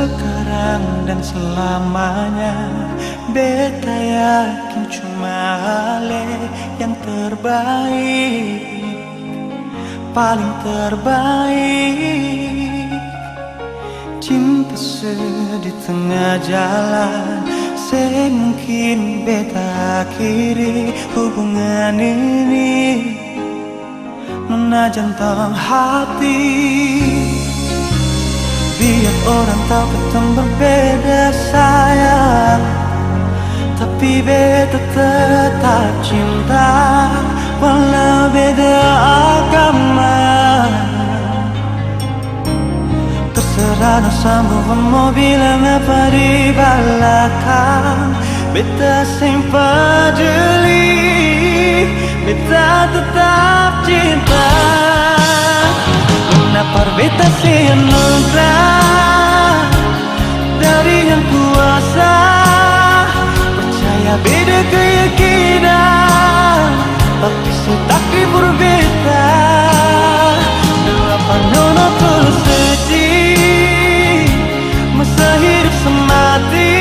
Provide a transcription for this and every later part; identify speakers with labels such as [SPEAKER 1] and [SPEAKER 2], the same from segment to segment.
[SPEAKER 1] sekarang dan selamanya. Beta yakin cuma Ale yang terbaik, paling terbaik. Cinta di tengah jalan, semungkin beta akhiri hubungan ini. Nona jantung hati, biar orang tahu kita berbeda sayang, tapi beta tetap cinta walau beda agama. Terserah sama mau bilang apa di belakang, beta simpan jeli, beta tetap cinta. Kenapa beta senugrah dari yang kuasa, percaya beda keyakinan, tapi setakdir berbeda. Kenapa nona terus sedih, masa hidup semati,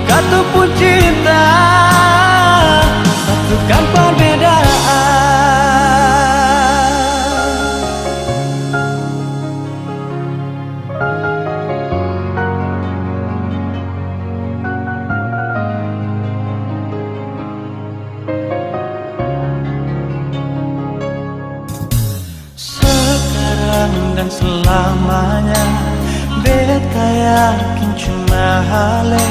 [SPEAKER 1] kata pun cinta, satukan perbedaan. Dan selamanya beta yakin cuma Ale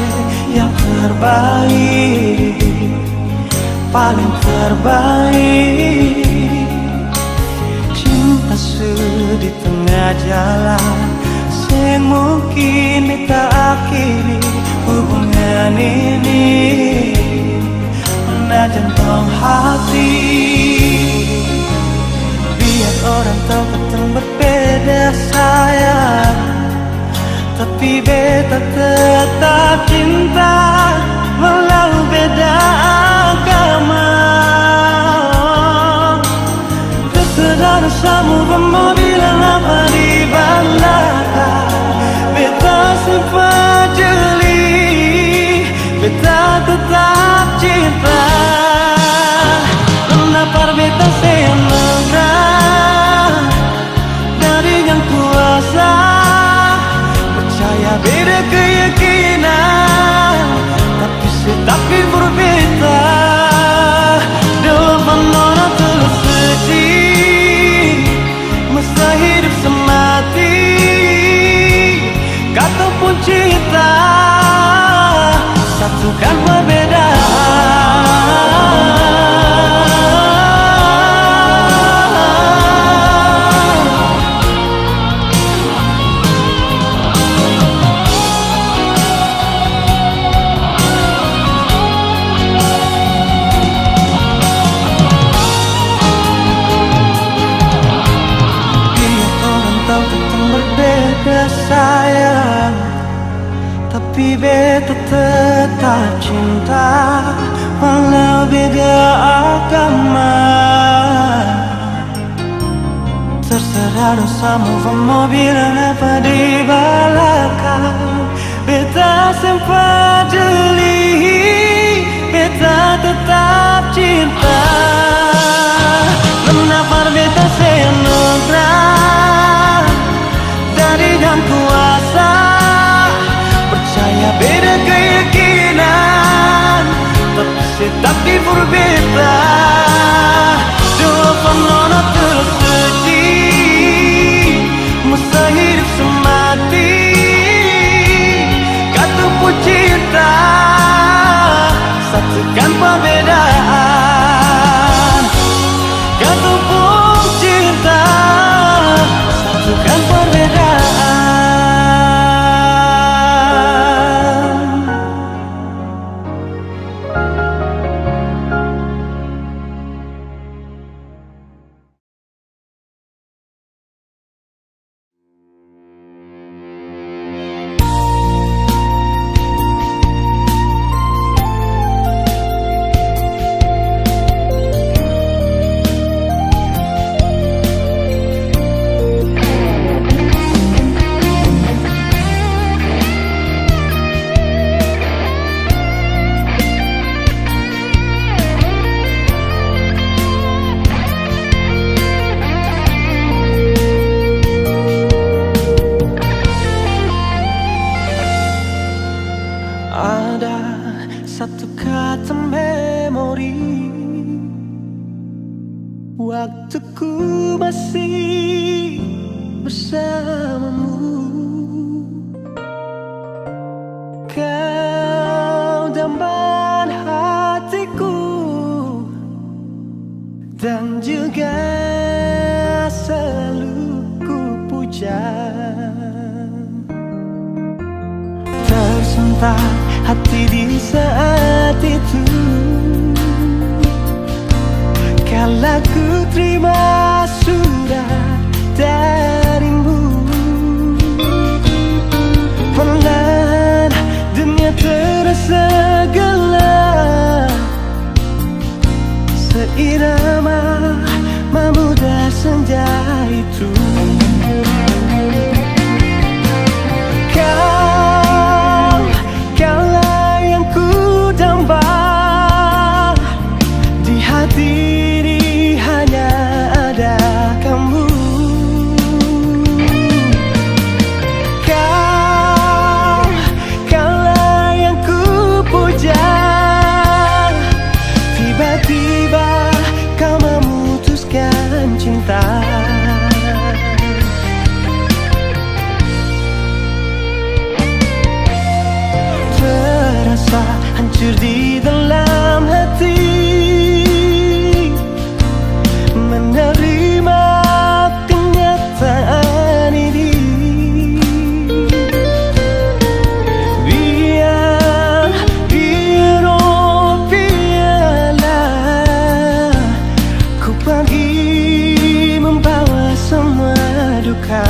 [SPEAKER 1] yang terbaik, paling terbaik. Cinta di tengah jalan, semungkin beta akhiri hubungan ini. Nona jantung hati, biar orang tahu kita berbeda sayang, tapi beta tetap cinta walau beda agama. Terserah sama mau bilang apa di belakang, beta simpan jeli, beta tetap cinta. Kenapa beta senugrah dari yang kuasa, percaya beda keyakinan, tapi setakdir berbeda. Dalam nona terus sedih, masa hidup semati, kata pun cinta, satukan perbedaan. Sayang, tapi beta tetap cinta walau beda agama. Terserah sama mau bilang apa di belakang, beta simpan jeli, beta tetap cinta. Kenapa beta senugrah dari yang kuasa, percaya beda keyakinan, tapi setakdir berbeda. Dalam nona terus sedih, masa hidup semati, kata pun cinta, satukan perbedaan. Kata pun cinta, satukan perbedaan. masih bersamamu. Kau dambahan hatiku dan juga selalu ku puja. Tersentak hati di saat itu, kala ku terima surat darimu. Perlahan dunia terasa gelap, seirama memudah senja itu. Kaulah yang ku damba, di hati ini hanya ada kamu. Kaulah yang ku puja, tiba-tiba kau memutuskan cinta. Terasa hancur di dalam hati menerima kenyataan ini. Biarlah ku pergi membawa semua duka.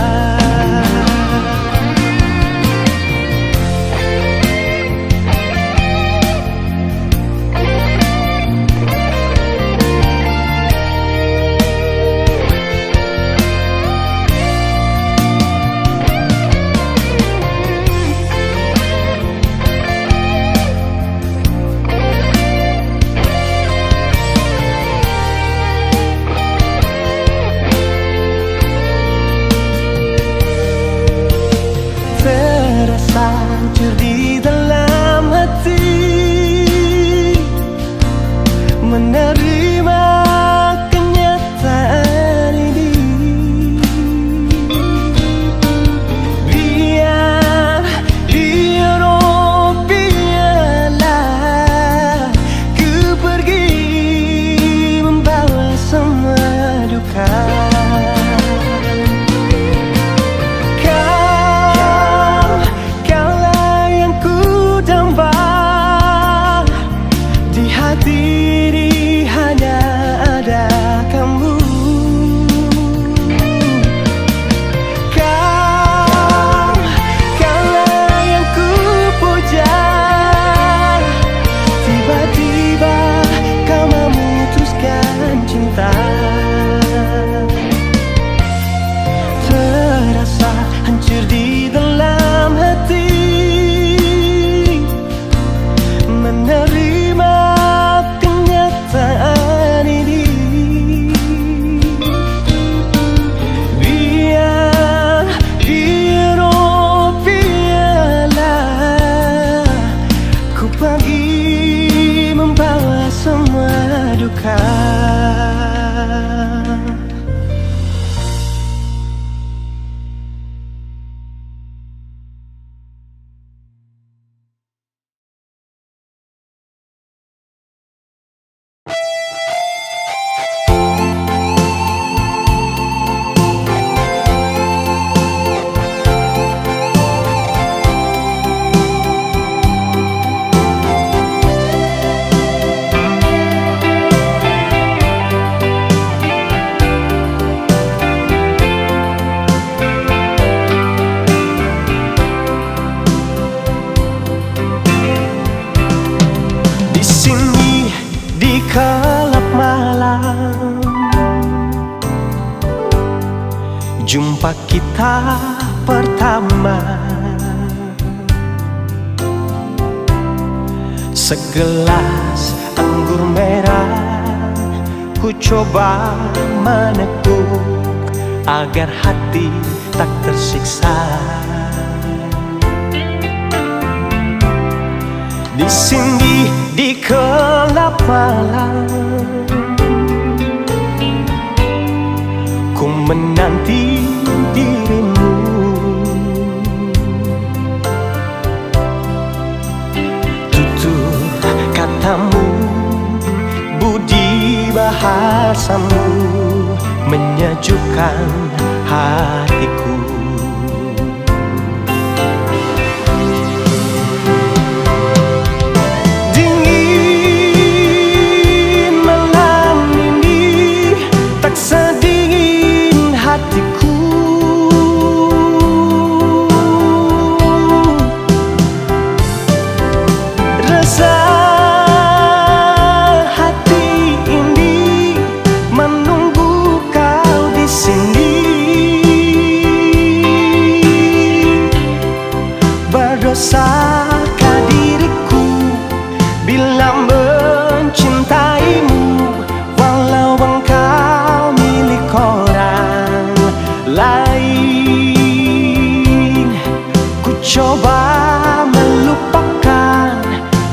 [SPEAKER 1] Hancur di dalam hati menerima kenyataan ini. Biarlah ku pergi membawa semua duka. Diri hanya ada kamu. Kaulah yang ku puja, tiba-tiba kau memutuskan cinta. Terasa hancur di dalam hati menerima kenyataan ini. Biarlah ku pergi membawa semua duka. Gelap malam, jumpa kita pertama. Segelas anggur merah ku coba meneguk agar hati tak tersiksa. Di sini di gelap malam, menanti dirimu. Tutur katamu, budi bahasamu menyejukkan hatiku. Dingin malam ini tak sedingin hatiku. Rasa hati ini menunggu kau di sini. Berdosakah diriku bila mencintaimu, walau engkau milik orang lain. Ku coba melupakan,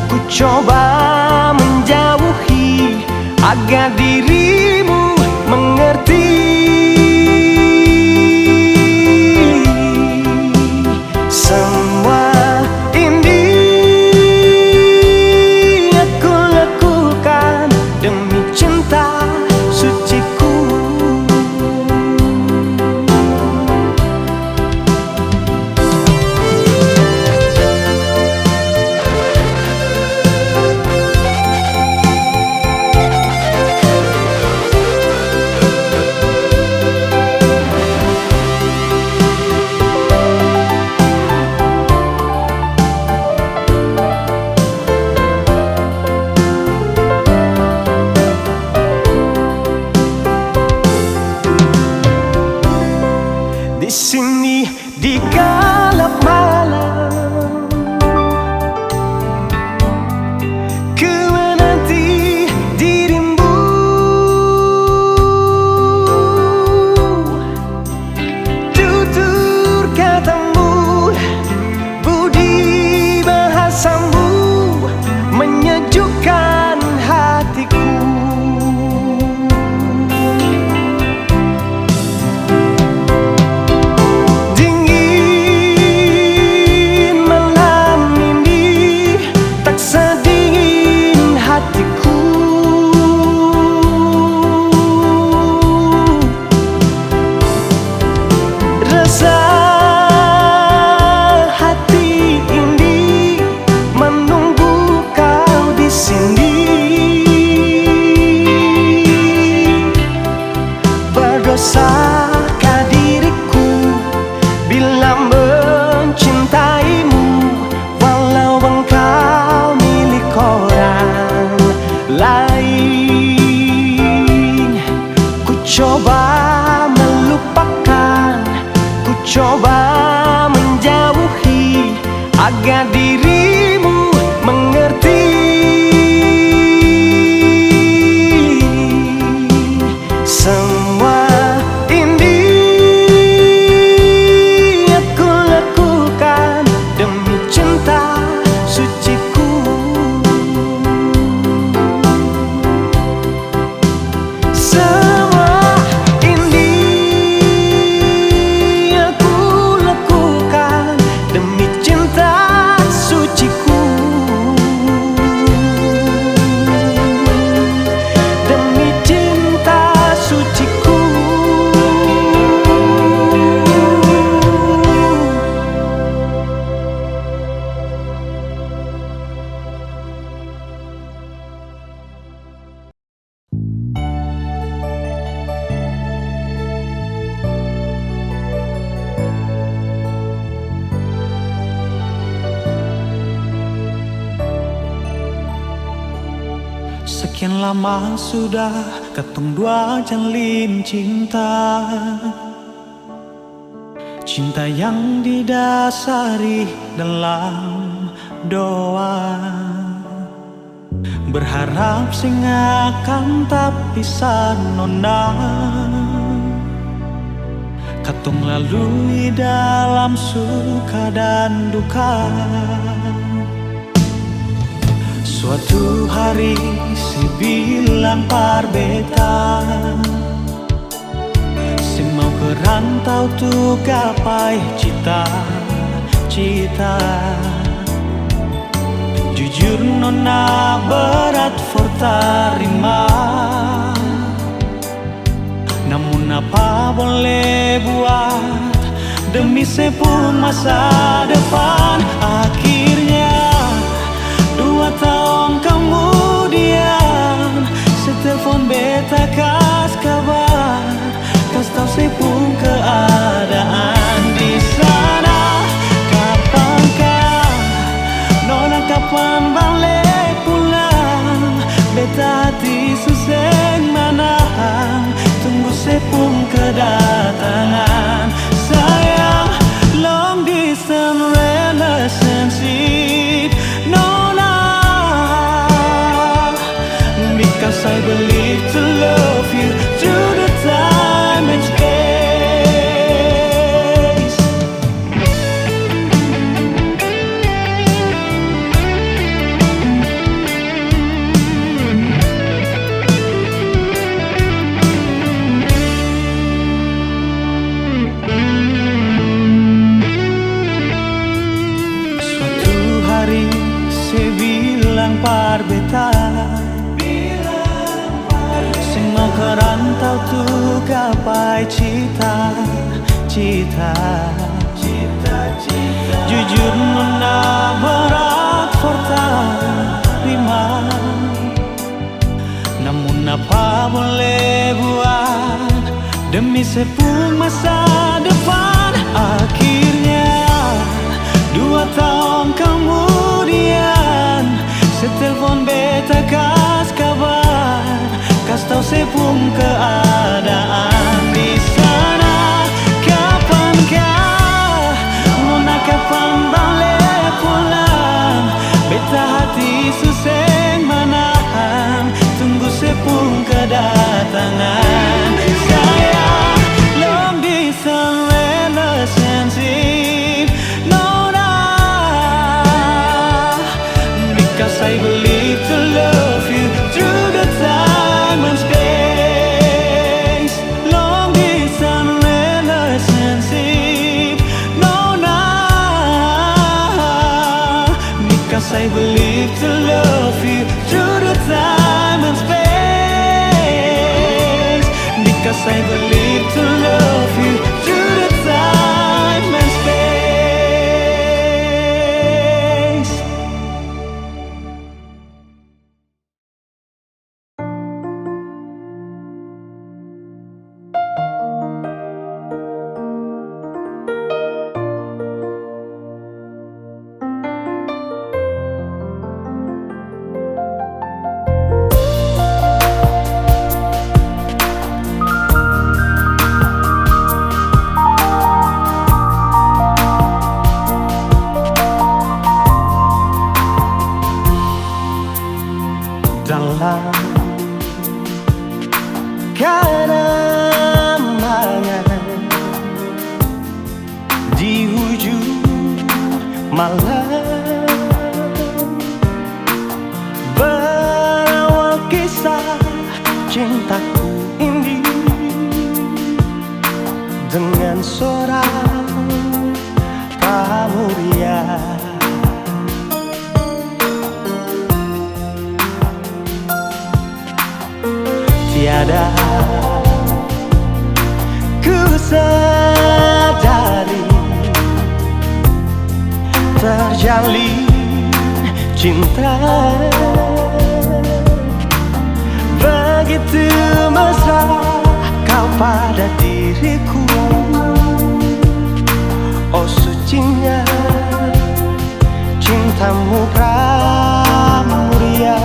[SPEAKER 1] ku coba menjauhi agar dirimu mengerti. Semua ini aku lakukan demi cinta suciku. Di sini di gelap malam, ku menanti dirimu. Tutur katamu, budi bahasamu menyejukkan hatiku. Rasa hati ini menunggu kau di sini. Berdosakah diriku bila mencintaimu, walau engkau milik orang lain. Ku coba melupakan, ku coba menjauhi agar dirimu mengerti. Semua ini aku lakukan demi cinta suciku. Semua ini aku lakukan demi cinta suciku. Demi cinta suciku.
[SPEAKER 2] Sekian lama sudah ketong dua jalin cinta, cinta yang didasari dalam doa. Berharap sing akan tak bisa nona, katong lalui dalam suka dan duka. Suatu hari si bilang parbeta, si mau merantau tuh gapai cita-cita. Jujur nona berat for tarima, namun apa boleh buat demi sepung masa depan. Akhirnya 2 tahun kemudian, setelepon beta kas kabar, kas tau sepung keadaan di sana. Kapankah nona, kapan balik pulang? Beta hati suseng manahang, tunggu sepung kedatangan. Sayang, long distance relationship nona, because I believe to love you through the time and space. Suatu hari saya bilang par beta, sing mau kerantau tuh gapai cita-cita. Jujur nona berat for tarima, namun apa boleh buat demi sepung masa depan. Akhirnya 2 tahun kemudian, setelepon beta kas kabar, kas tau sepung keadaan di sana. Kapankah nona, kapan balik pulang? Beta hati suseng manahan, tunggu sepung kedatangan. Sayang, long distance relationship nona, because I believe to love you through the time and space. Long distance relationship nona, because I believe to love you through the time and space. Because I believe to love you through the time and space. Dalam keramaian di ujung malam, berawal kisah cintaku ini dengan seorang pramuria. Tiada ku sadari terjalin cinta begitu mesra kau pada diriku. Oh sucinya cintamu pramuria.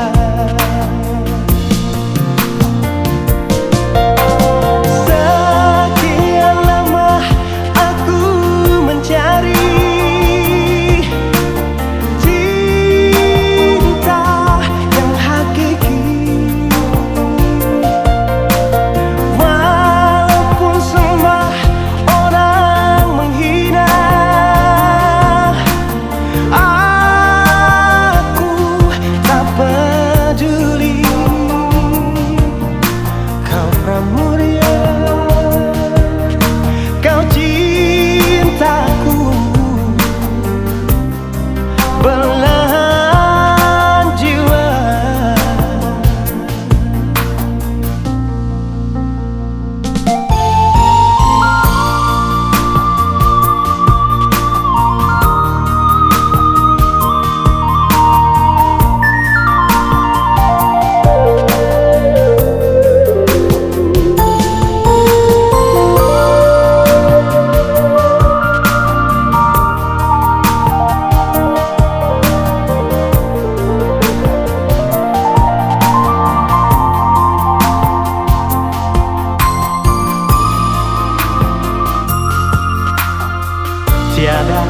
[SPEAKER 1] tiada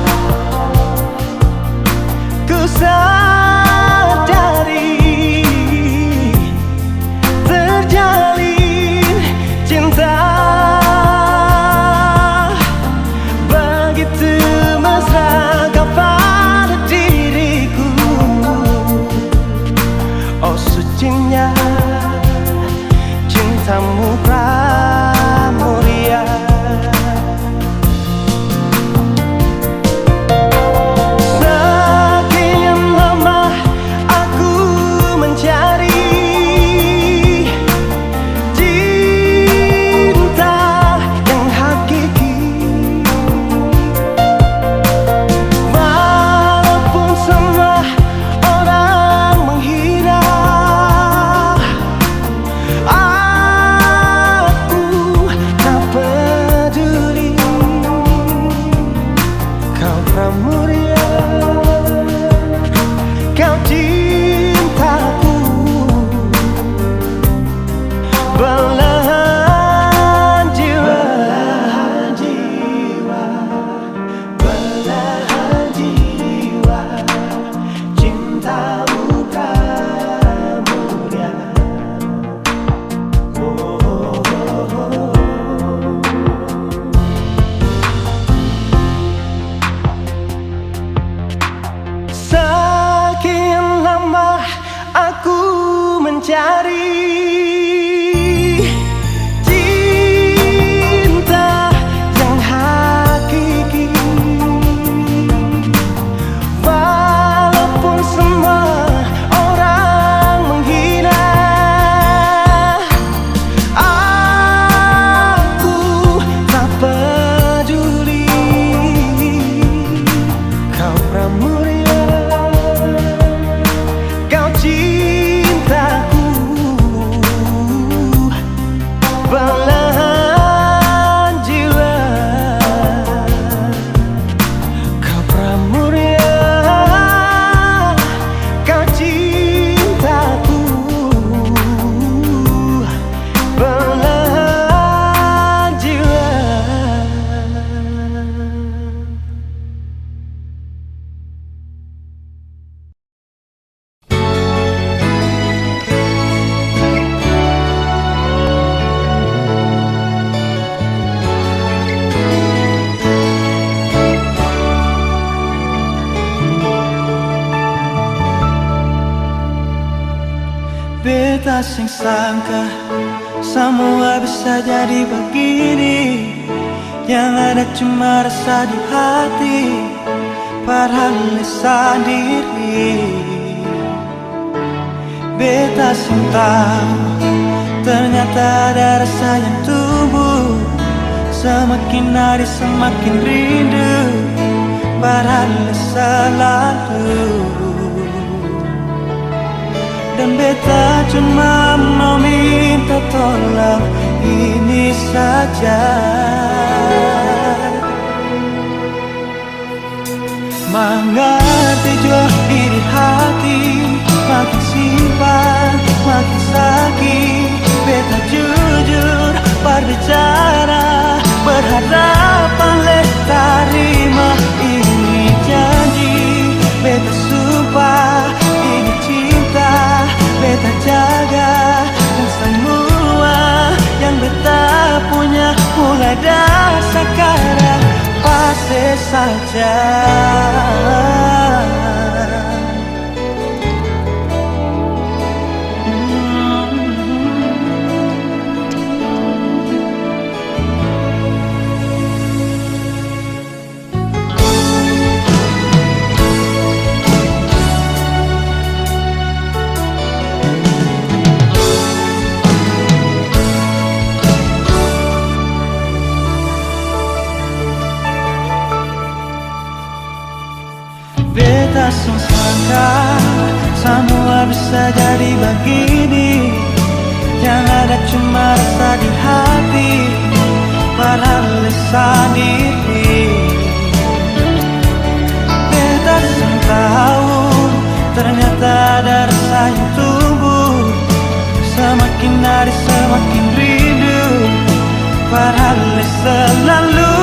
[SPEAKER 1] ku sadari terjalin cinta begitu mesra kau pada diriku. Oh sucinya cintamu pramuria. Sekian lama aku mencari cinta yang hakiki, walaupun semua orang menghina. Aku tak peduli, kau pramuria, kau cintaku, belahan jiwa, belahan jiwa, cintamu pramuria. Sekian lama aku mencari cinta yang hakiki, walaupun semua orang menghina. Aku tak peduli, kau pramuria, kau cintaku, belahan jiwa, kau pramuria, kau cintaku, belahan jiwa.
[SPEAKER 2] Beta sing sangka semua bisa jadi begini, yang ada cuma rasa di hati, padahal lisan diri. Beta sing tahu ternyata ada rasa yang tumbuh, semakin hari semakin rindu, padahal selalu. Dan beta cuma mau minta tolong ini saja, mengerti jua diri hati, makin simpan makin sakit. Beta jujur berbicara, berhadapan terima ini janji. Beta sumpah ini cinta, beta jaga. Dan semua yang beta punya mulai dari sekarang pasti saja. Beta sangka semua bisa jadi begini, yang ada cuma rasa di hati, padahal lisan diri. Beta tahu ternyata ada rasa yang tumbuh, semakin hari semakin rindu, padahal selalu.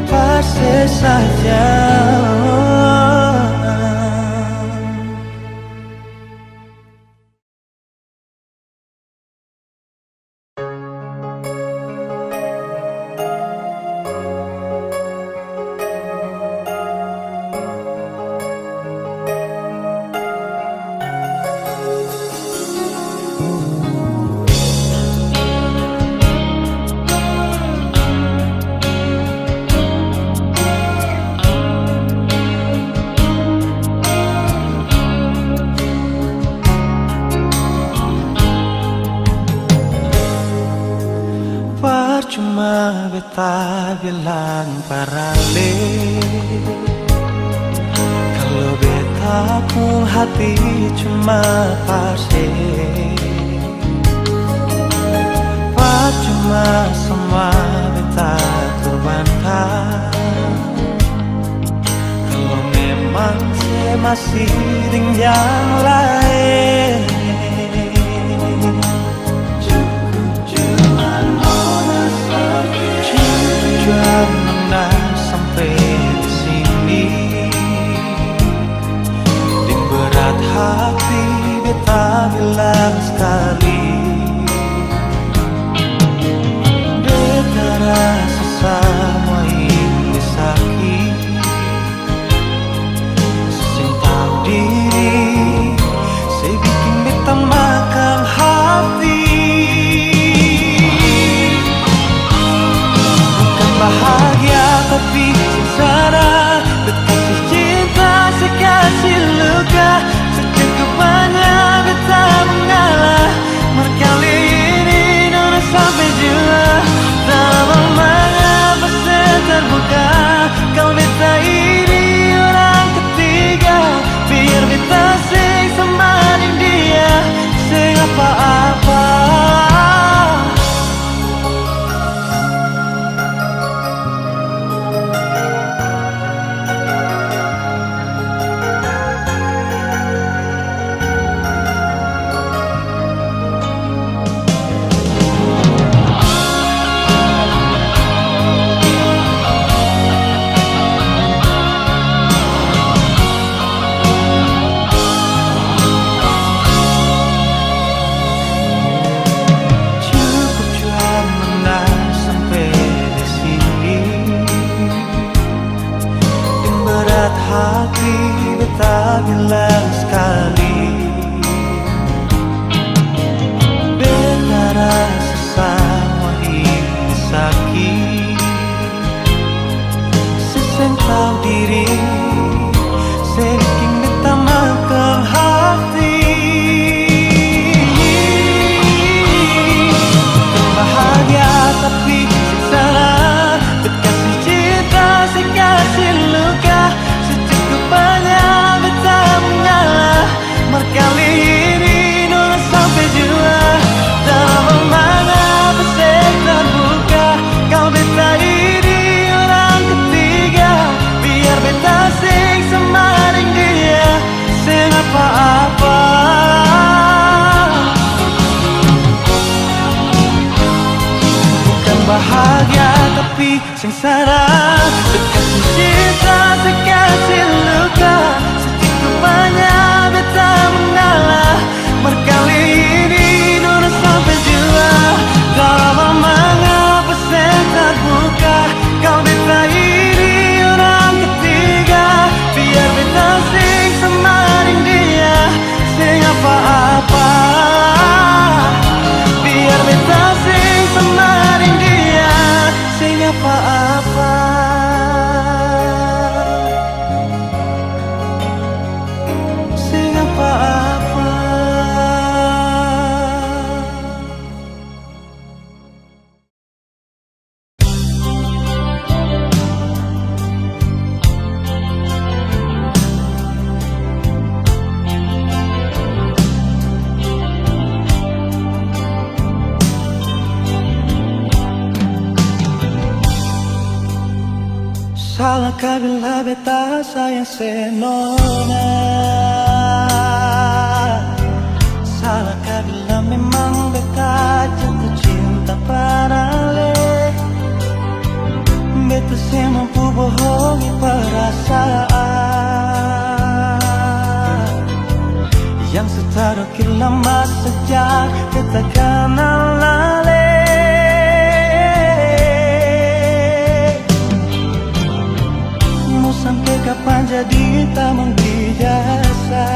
[SPEAKER 1] Pasti saja. Percuma beta bilang parale, kalau beta pun hati cuma pasti. Percuma semua beta terbantah, kalau memang saya masih dengan yang lain. Jangan sampai di sini, di berat hati beta bilang sekali, beta rasa semua ini sakit, sing tahu diri, saya bikin beta makan hati. Bahagia tapi sengsara, berkasih cinta sekasih luka, secukup banyak beta mengalah. Berkali ini nona sampai jua, dalam mengapa saya terbuka. Kau beta ini orang ketiga, biar beta sing semarin dia, sing apa-apa. Hati beta bilang sekali, beta rasa semua ini sakit, seseng tahu diri, saking beta makan hati. Bahagia tapi sengsara, berkasih cinta sekasih luka, banyak beta mengalah. Berkali ini nona sampai jua, dalam mana saya terbuka. Kau beta ini orang ketiga, biar beta sing semaring dia, sing apa-apa. Bukan bahagia tapi sengsara, berkasih cinta sekasih luka, secukup banyak beta mengalah. Berkali ini nona sampai jua, dalam mengapa saya terbuka. Kau beta ini orang ketiga, biar beta sing semaring dia, sing apa-apa. Biar beta sing semaring dia, sing apa-apa. Salahkah bila beta sayang senona? Salahkah bila memang beta beta jatuh cinta padale. Beta sih mampu bohongi perasaan yang seterukir lama sejak kita kenal lale. Mau sampai kapan jadi tamu dijasa?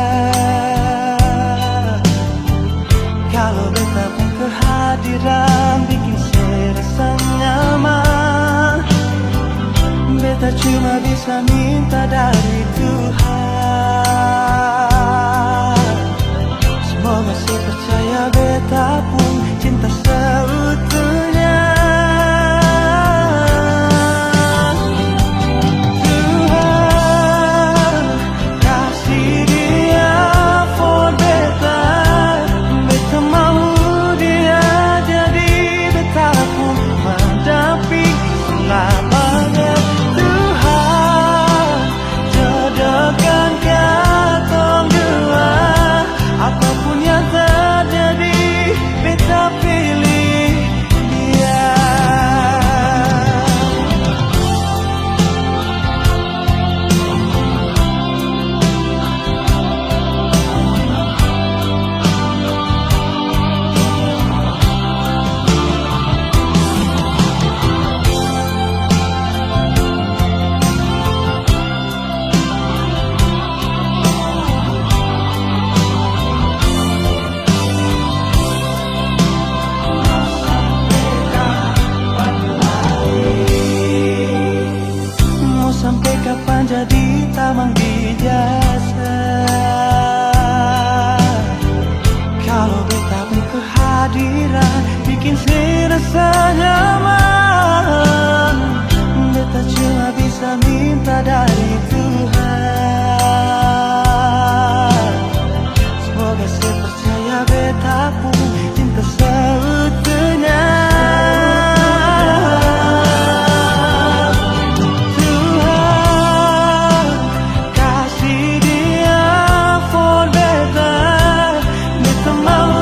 [SPEAKER 1] Kalau beta pun kehadiran bikin saya rasa nyaman. Beta cuma bisa minta dari Tuhan. Semoga saya percaya beta pun cinta seutuhnya. Tuhan kasih dia for beta. Beta mau dia jadi beta pun mendamping selamanya. Tuhan jodohkan katong dua. Apapun yang terjadi, beta pilih dia. Mau sampai kapan jadi tamang dijasa? Kalau beta pun kehadiran bikin saya rasa nyaman. Beta cuma bisa minta dari Tuhan. Semoga saya percaya beta pun cinta seutuhnya. Tuhan kasih dia for beta. Beta mau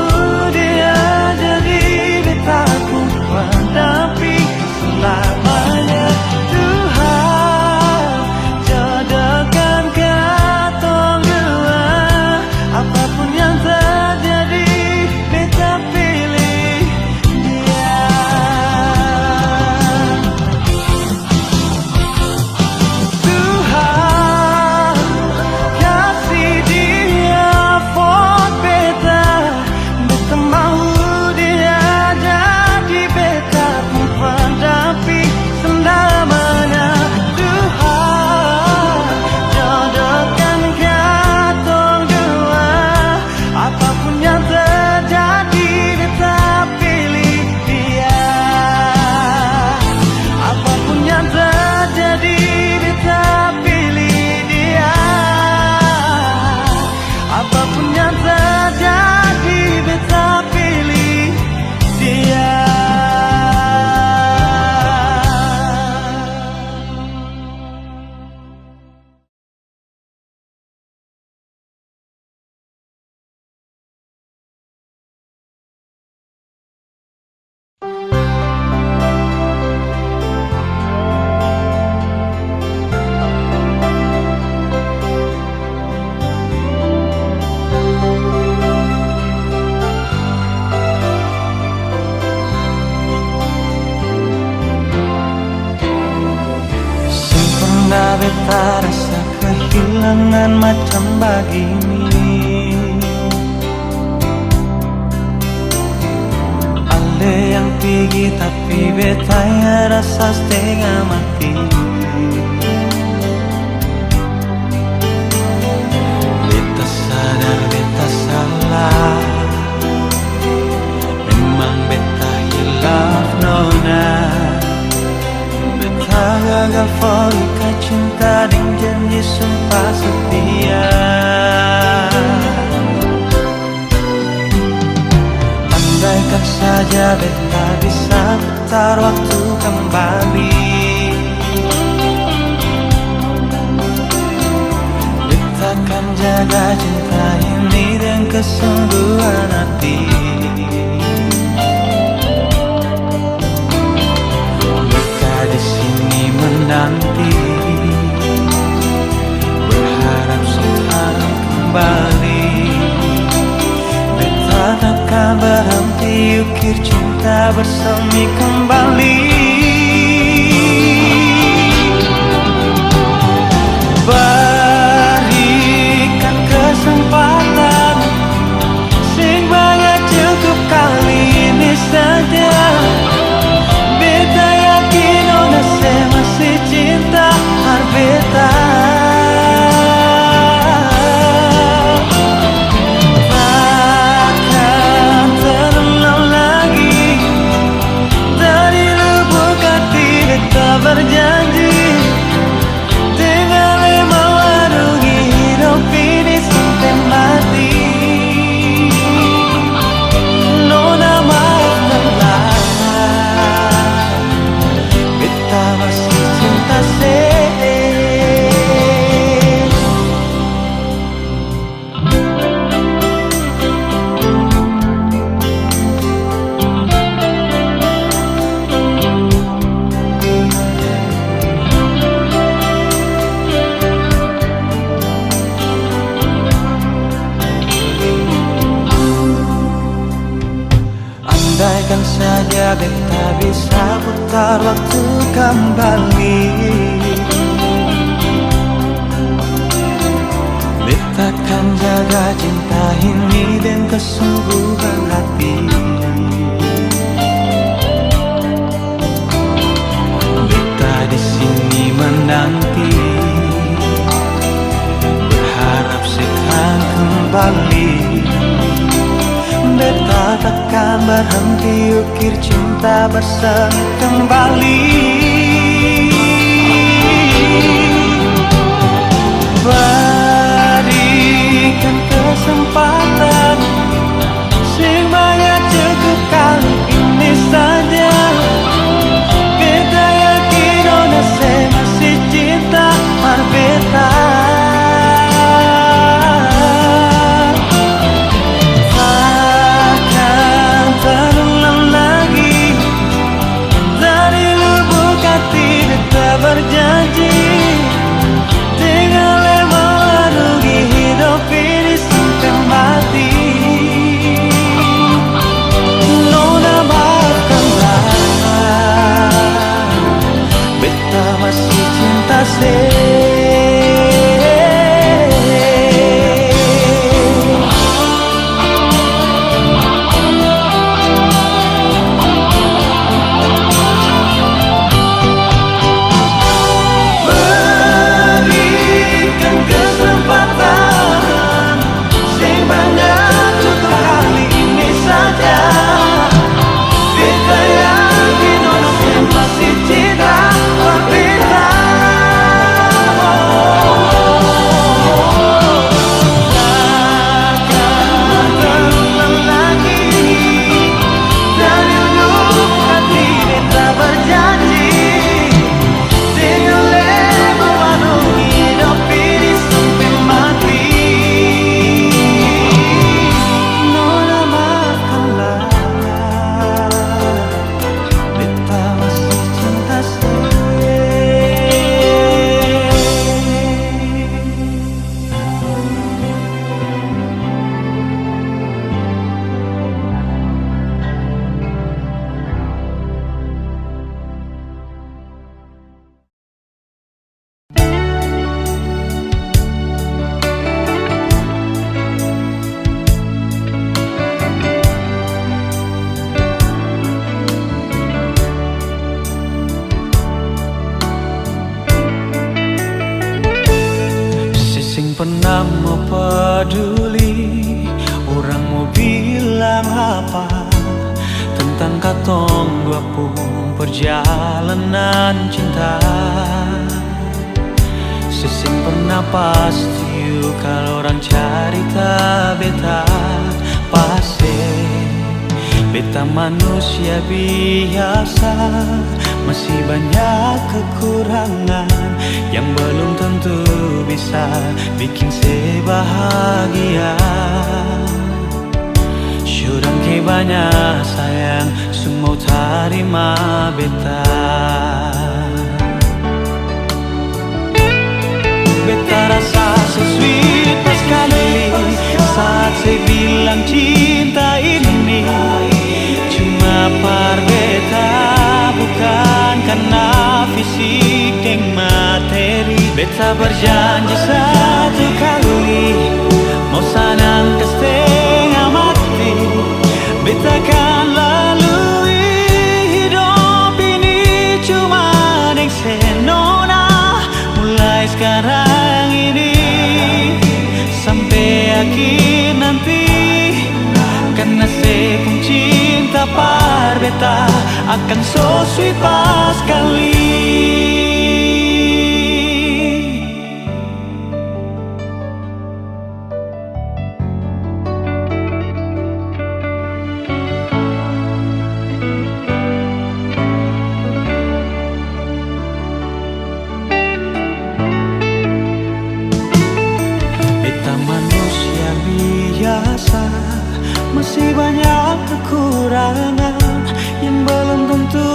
[SPEAKER 1] dia jadi beta pun mendamping selamanya. Tuhan jodohkan katong dua. Apapun yang terjadi, beta pilih dia. Tuhan kasih dia for beta. Beta mau dia jadi beta pun pendamping selamanya. Tuhan jodohkan katong dua. Apapun yang terjadi, beta pilih dia. Apapun yang terjadi, beta pilih dia. Apapun yang terjadi, beta pilih dia. Sempurna beta rasa kehilangan macam begini. Ale yang tinggi tapi beta yang rasa setengah mati. Beta sadar beta salah. Memang beta hilaf nona. Beta gagal ikat cinta dengan janji sumpah setia. Andaikan saja beta bisa putar waktu kembali. Beta akan jaga cinta ini dengan kesungguhan hati. kita bersemi kembali. Berikan kesempatan, sing banyak cukup kali ini saja. Beta yakin ona masih cinta beta. Takkan terulang lagi, dari lubuk hati beta berjanji, dengan lemah warungi hidup ini sampai mati. Nona maafkanlah, beta masih cinta andaikan saja beta bisa putar waktu kembali, beta kan jaga cinta ini dengan kesungguhan hati. Beta di sini menanti, berharap sekan kembali. Beta takkan berhenti ukir cinta bersemi kembali. Berikan kesempatan, sing banyak cukup kali ini saja. Beta yakin ona masih cinta beta. Berjanji, dengan lemah warungi hidup ini sampai mati. Nona maafkanlah, beta masih cinta pernah mau peduli, orang mau bilang apa tentang katong dua pun perjalanan cinta. Sesing pernah pasti kalau orang cerita beta pasti beta manusia biasa, masih banyak kekurangan yang belum tentu bisa bikin saya bahagia. Syurang ke banyak sayang, semua terima beta. Beta rasa so sweet pas kali saat saya bilang cinta ini cuma Beta berjanji satu kali, mau sanang ke setengah mati. Beta akan lalui hidup ini cuma deng senona. Mulai sekarang ini sampai akhir nanti, karena sepung cinta par beta akan so sweet pas kali. Masih banyak kekurangan yang belum tentu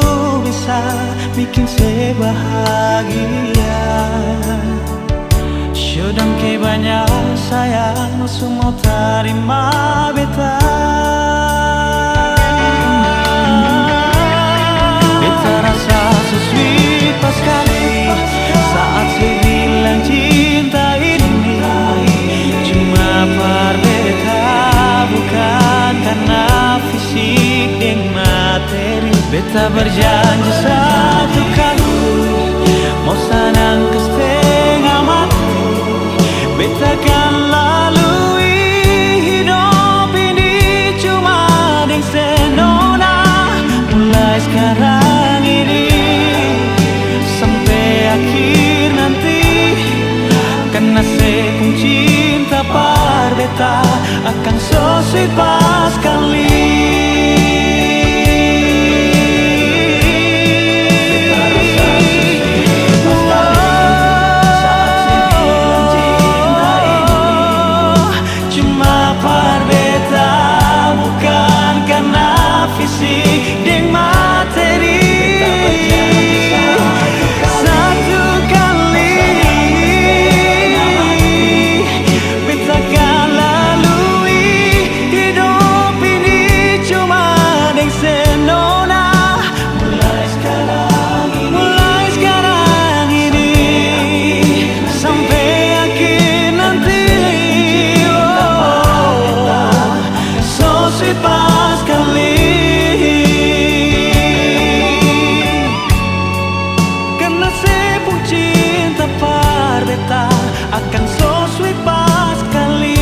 [SPEAKER 1] bisa bikin saya bahagia. Sedang ke banyak sayang semua terima beta. Beta rasa so sweet pas kali saat saya bilang cinta ini cuma par beta, bukan karena fisik dan materi. Beta berjanji satu kali, mau sanang ke setengah mati. Beta akan lalui hidup ini cuma deng senona. Mulai sekarang ini sampai akhir nanti, karena sepung cinta par beta akan so sweet pas kali. Cuma par beta, bukan karena fisik dan materi. Satu kali beta akan lalui hidup ini cuma deng senona. Mulai sekarang ini sampai akhir nanti, so sweet pas kali. Karena sepung cinta par beta akan so sweet pas kali.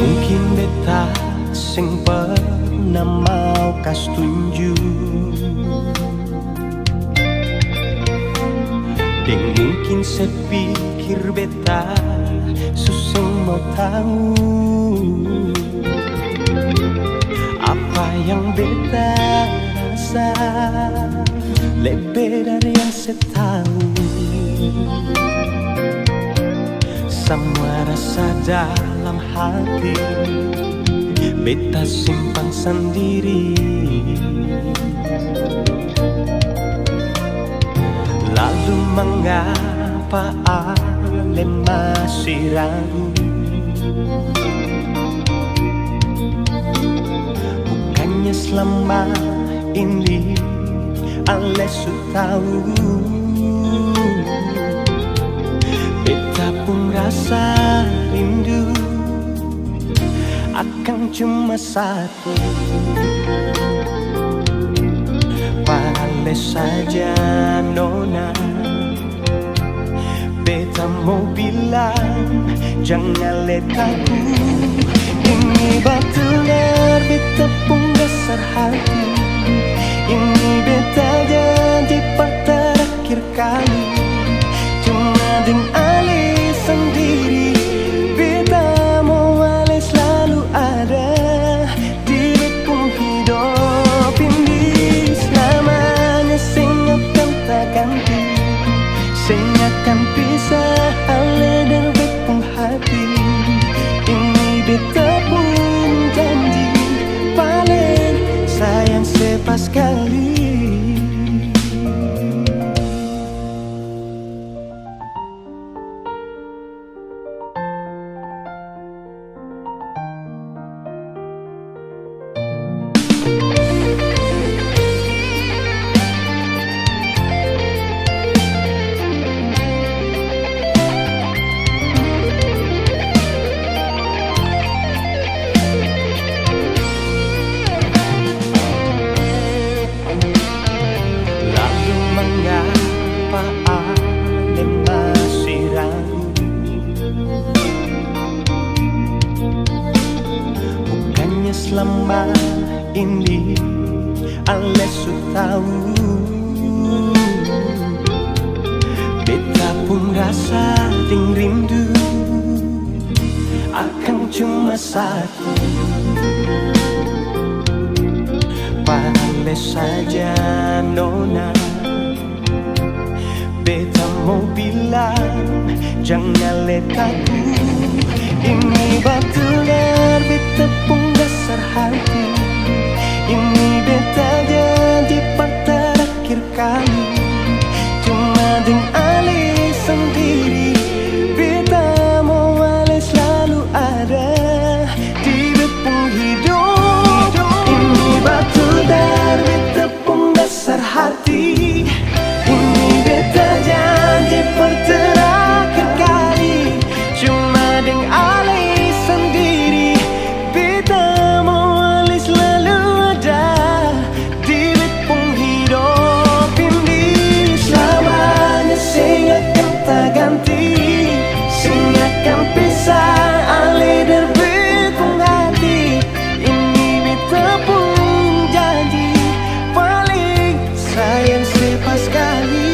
[SPEAKER 1] Mungkin beta sing pernah mau kas tunjuk, dan mungkin sepikir beta susah mau tahu apa yang beta rasa lebih dari yang saya tahu. Semua rasa dalam hati beta simpan sendiri. Lalu mengapa ale masih ragu? Bukannya selama ini ale sudah tahu beta pun rasa rindu akan cuma satu. Boleh saja nona, beta mau bilang jangan letaku. Ini betul-betul beta pun dasar hati. Ini beta janji per terakhir kali, cuma dengan ale sendiri. Beta mau ale selalu ada di pun hidup ini. Selamanya sing akan tak ganti.
[SPEAKER 2] sepaskali. Lalu mengapa Ale masih ragu? Bukannya selama ini Ale sudah tahu, beta pun rasa ting rindu akan cuma satu. Pandai saja nona, beta mau bilang jangan letaku. Ini betul-betul beta pun dasar hati. Ini beta janji terakhir kali. Cuma dengan Ale sendiri, beta mau Ale selalu ada di beta hidup. Ini betul dari beta pun dasar hati. Ini beta janji terakhir kali. Cuma dengan Ale sendiri, beta mau Ale selalu ada di beta hidup ini. Selamanya sing akan tak ganti, sing akan pisah Ale dari beta hati. Ini beta pun janji paling sayang sepaskali.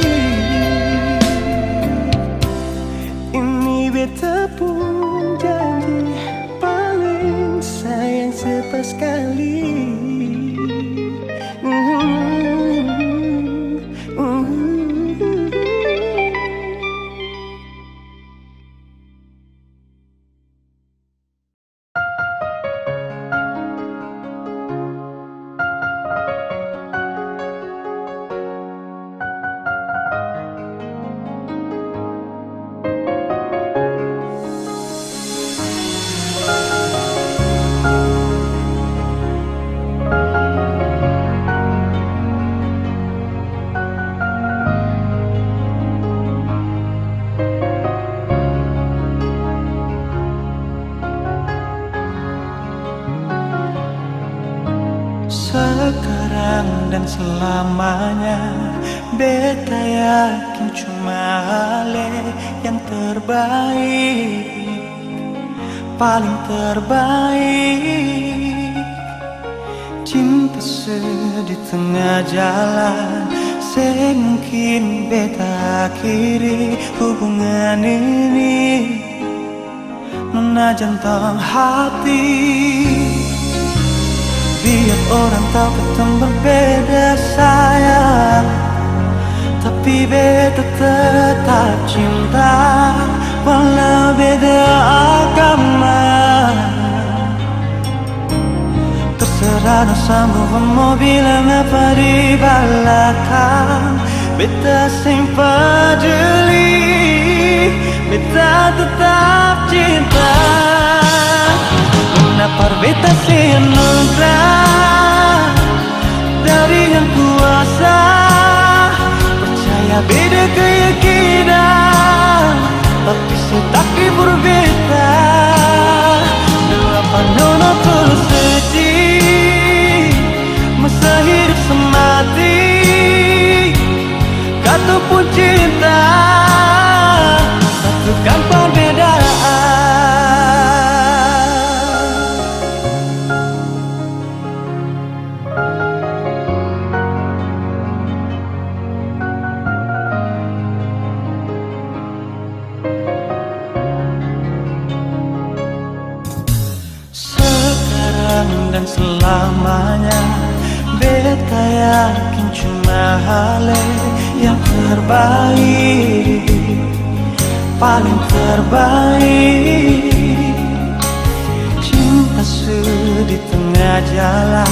[SPEAKER 2] Ini beta pun janji paling sayang sepaskali. Sekarang dan selamanya, beta yakin cuma Ale yang terbaik, paling terbaik. Cinta di tengah jalan, semungkin beta akhiri hubungan ini. Nona jantung hati, biar orang tahu kita berbeda sayang, tapi beta tetap cinta walau beda agama. Terserah dosamu mau bilang apa di belakang, beta sing peduli, beta tetap cinta. Kenapa beta sing anugerah dari yang kuasa, percaya beda keyakinan, tapi setakdir berbeda. Doa panono terus sedih, masa hidup semati, kata pun cinta, satukan perbedaan. Dan selamanya, beta yakin cuma Ale yang terbaik, paling terbaik. Cinta di tengah jalan,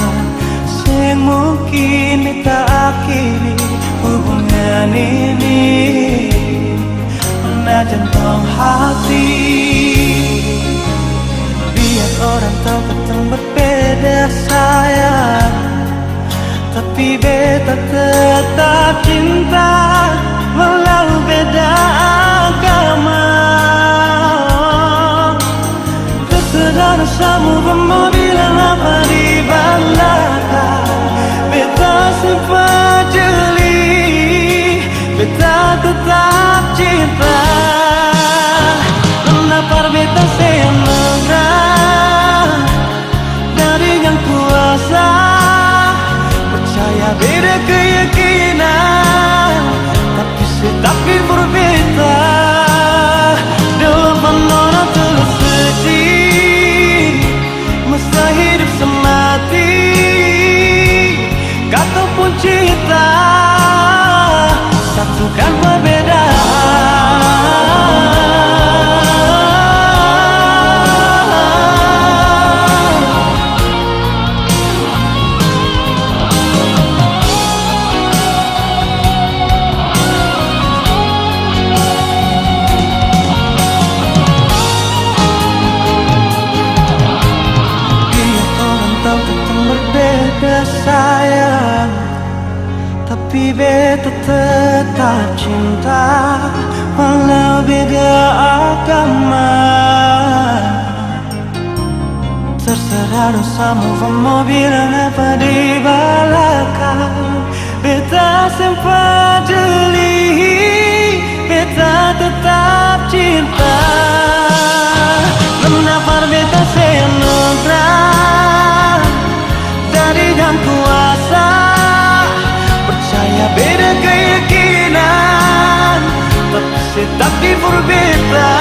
[SPEAKER 2] semungkin
[SPEAKER 1] mungkin kita akhiri hubungan ini. Mana jantung hati, biar orang tahu kita berbeda sayang, tapi beta tetap cinta walau beda agama. Terserah dosamu, kamu bilang apa di belakang. Beta simpan jeli, beta tetap cinta. Kenapa beta sayang menang dari yang kuasa. Percaya beda keyakinan, tapi setapi berbeda. Dalam menona terus sedih, masa hidup semati, kata pun cinta, satukan berbeda. Sayang, tapi beta tetap cinta walau beda agama. Terserah dosamu, kamu bilang apa di belakang. Beta simpan jeli, beta tetap cinta. Kenapa beta sayang nongkrong dari yang kuasa. Percaya beda keyakinan, tapi tetap berbeda.